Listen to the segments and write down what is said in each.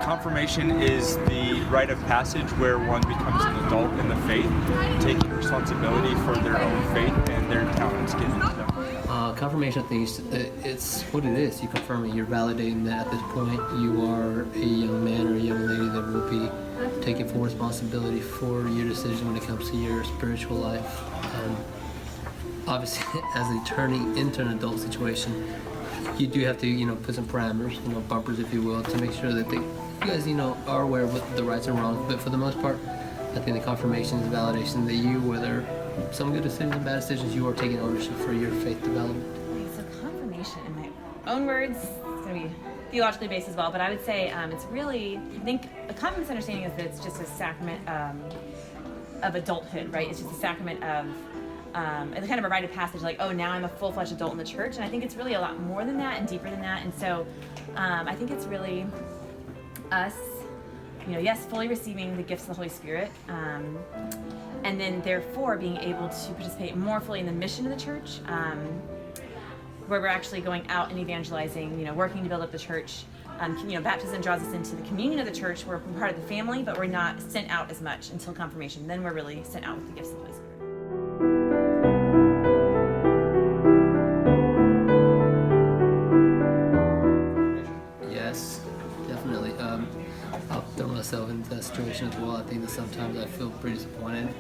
confirmation is the rite of passage where one becomes an adult in the faith, taking responsibility for their own faith and their talents given to them. Confirmation, I think it's what it is. You confirm it. You're validating that at this point you are a young man or a young lady that will be taking full responsibility for your decision when it comes to your spiritual life. Obviously, as a turning into an adult situation, you do have to, put some parameters, bumpers, if you will, to make sure that you guys, are aware of what the rights and wrongs. But for the most part, I think the confirmation is validation that you, whether some good decisions and bad decisions, you are taking ownership for your faith development. Okay, so confirmation, in my own words, it's going to be theologically based as well, but I would say it's really, I think a common misunderstanding is that it's just a sacrament of adulthood, right? It's just a sacrament of it's kind of a rite of passage, like, oh, now I'm a full-fledged adult in the church, and I think it's really a lot more than that and deeper than that. And so I think it's really us, yes, fully receiving the gifts of the Holy Spirit, and then therefore being able to participate more fully in the mission of the church, where we're actually going out and evangelizing, working to build up the church. Baptism draws us into the communion of the church. We're part of the family, but we're not sent out as much until confirmation. Then we're really sent out with the gifts of the Holy Spirit. Yes, definitely. I'll throw myself into that situation as well. I think that sometimes I feel pretty disappointed.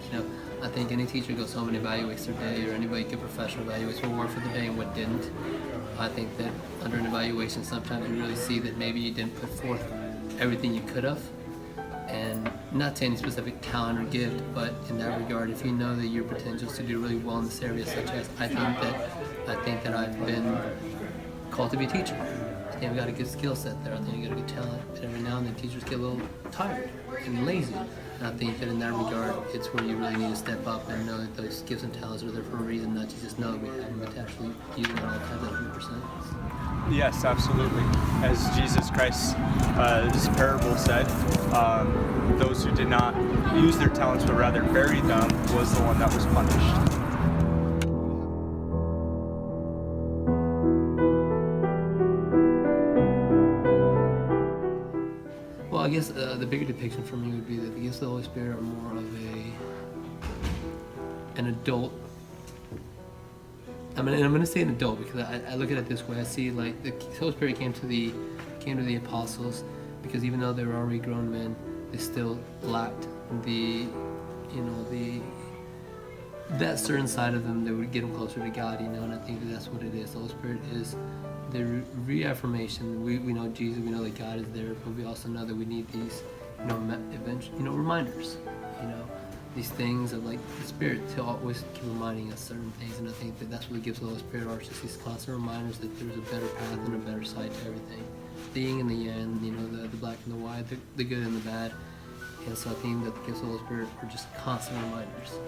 I think any teacher goes home and evaluates their day, or anybody good professional evaluates what worked for the day and what didn't. I think that under an evaluation, sometimes you really see that maybe you didn't put forth everything you could have. And not to any specific talent or gift, but in that regard, if you know that your potential is to do really well in this area, such as I think that I've been called to be a teacher. I think I've got a good skill set there. I think I've got a good talent. But every now and then teachers get a little tired and lazy. And I think that in that regard, it's where you really need to step up and know that those gifts and talents are there for a reason, not to just know that we have them, but to actually use them all the time at 100%. Yes, absolutely. As Jesus Christ, this parable said, those who did not use their talents but rather buried them was the one that was punished. Well, I guess the bigger depiction for me would be that the gifts of the Holy Spirit are more of an adult. I'm going to say an adult because I look at it this way. I see like the Holy Spirit came to the apostles because even though they were already grown men, they still lacked that certain side of them that would get them closer to God, and I think that's what it is. The Holy Spirit is the reaffirmation. We know Jesus, we know that God is there, but we also know that we need these, reminders, these things of like the Spirit to always keep reminding us certain things, and I think that that's what the gifts of the Holy Spirit are, just these constant reminders that there's a better path and a better side to everything. The yin and the yang, the black and the white, the good and the bad. And so I think that the gifts of the Holy Spirit are just constant reminders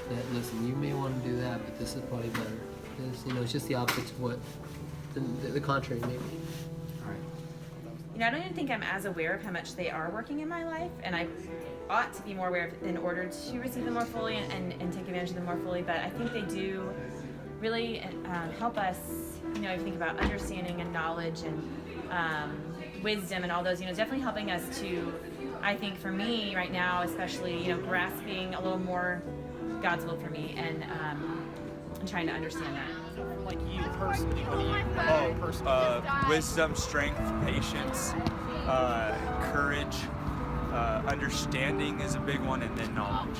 that, listen, you may want to do that, but this is probably better. It's just the opposite of what the contrary maybe. I don't even think I'm as aware of how much they are working in my life, and I ought to be more aware of it in order to receive them more fully and take advantage of them more fully. But I think they do really help us, if you think about understanding and knowledge and wisdom and all those, definitely helping us to, I think for me right now especially, grasping a little more God's will for me and trying to understand that. Like you personally, what do you Wisdom, strength, patience, courage, understanding is a big one, and then knowledge.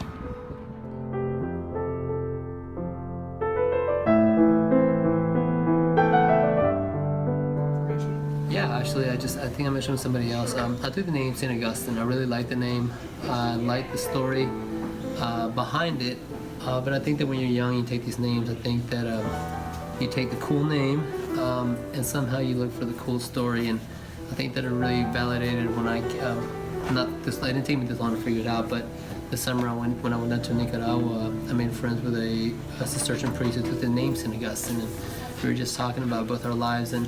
Yeah, actually, I think I mentioned somebody else. I took the name St. Augustine. I really like the name. I like the story behind it. But I think that when you're young, you take these names. I think that you take the cool name and somehow you look for the cool story. And I think that it really validated when I didn't take me this long to figure it out, but this summer when I went out to Nicaragua, I made friends with a Cistercian priest who took the name St. Augustine, and we were just talking about both our lives. And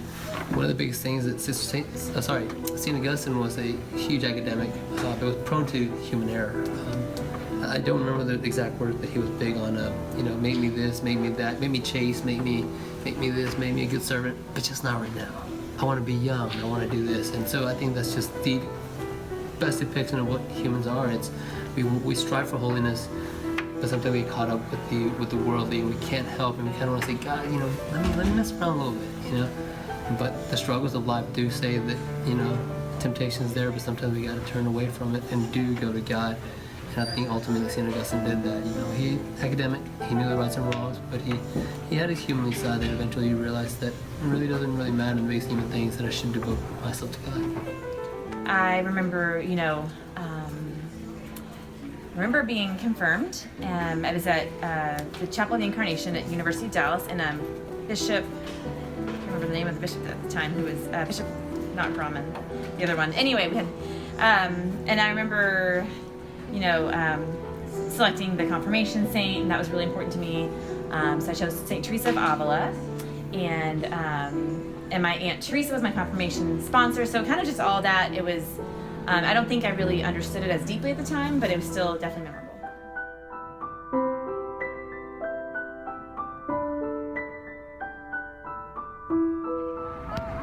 one of the biggest things that St. Augustine was a huge academic, but was prone to human error. I don't remember the exact words, but he was big on, make me this, make me that, make me chaste, make me this, make me a good servant, but just not right now. I want to be young, I want to do this. And so I think that's just deep best depiction of what humans are. It's we strive for holiness, but sometimes we get caught up with the worldly, and we can't help, and we kind of want to say, God, let me mess around a little bit, But the struggles of life do say that, temptation is there, but sometimes we got to turn away from it and do go to God. And I think ultimately St. Augustine did that. He academic, he knew the rights and wrongs, but he had his humanly side that eventually he realized that it really doesn't really matter the basic human things, that I should devote myself to God. I remember, being confirmed. I was at the Chapel of the Incarnation at University of Dallas, and Bishop, I can't remember the name of the bishop at the time, who was Bishop, not Brahman, the other one. Anyway, we had, and I remember, selecting the confirmation saint, and that was really important to me. So I chose St. Teresa of Avila, and my Aunt Teresa was my confirmation sponsor. So kind of just all that. It was, I don't think I really understood it as deeply at the time, but it was still definitely memorable.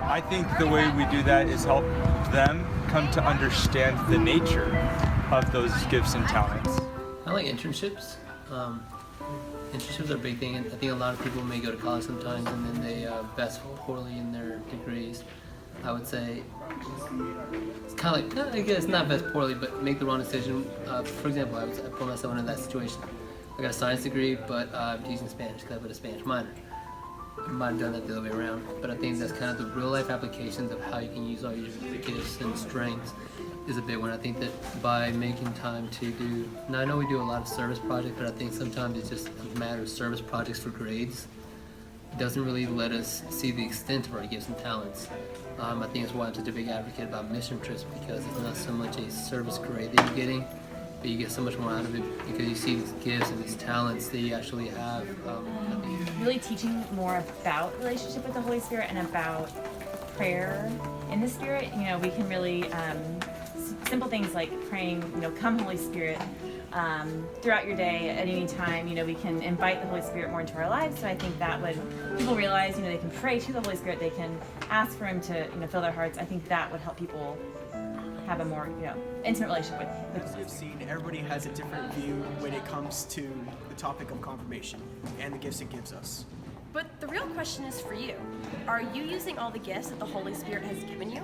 I think the way we do that is help them come to understand the nature of those gifts and talents. I like internships. Internships are a big thing, and I think a lot of people may go to college sometimes and then they best poorly in their degrees. I would say it's kind of like, I guess not best poorly, but make the wrong decision. For example, I put myself into that situation. I got a science degree, but I'm teaching Spanish because I put a Spanish minor. I might have done that the other way around, but I think that's kind of the real life applications of how you can use all your gifts and strengths is a big one. I think that by making time to do, now I know we do a lot of service projects, but I think sometimes it's just a matter of service projects for grades. It doesn't really let us see the extent of our gifts and talents. I think that's why I'm such a big advocate about mission trips, because it's not so much a service grade that you're getting, but you get so much more out of it because you see these gifts and these talents that you actually have. Really teaching more about relationship with the Holy Spirit and about prayer in the Spirit. We can really, simple things like praying, come Holy Spirit, throughout your day at any time, we can invite the Holy Spirit more into our lives. So I think that would, people realize, they can pray to the Holy Spirit, they can ask for Him to, fill their hearts. I think that would help people have a more, intimate relationship with As you've seen, everybody has a different view when it comes to the topic of confirmation and the gifts it gives us. But the real question is for you. Are you using all the gifts that the Holy Spirit has given you?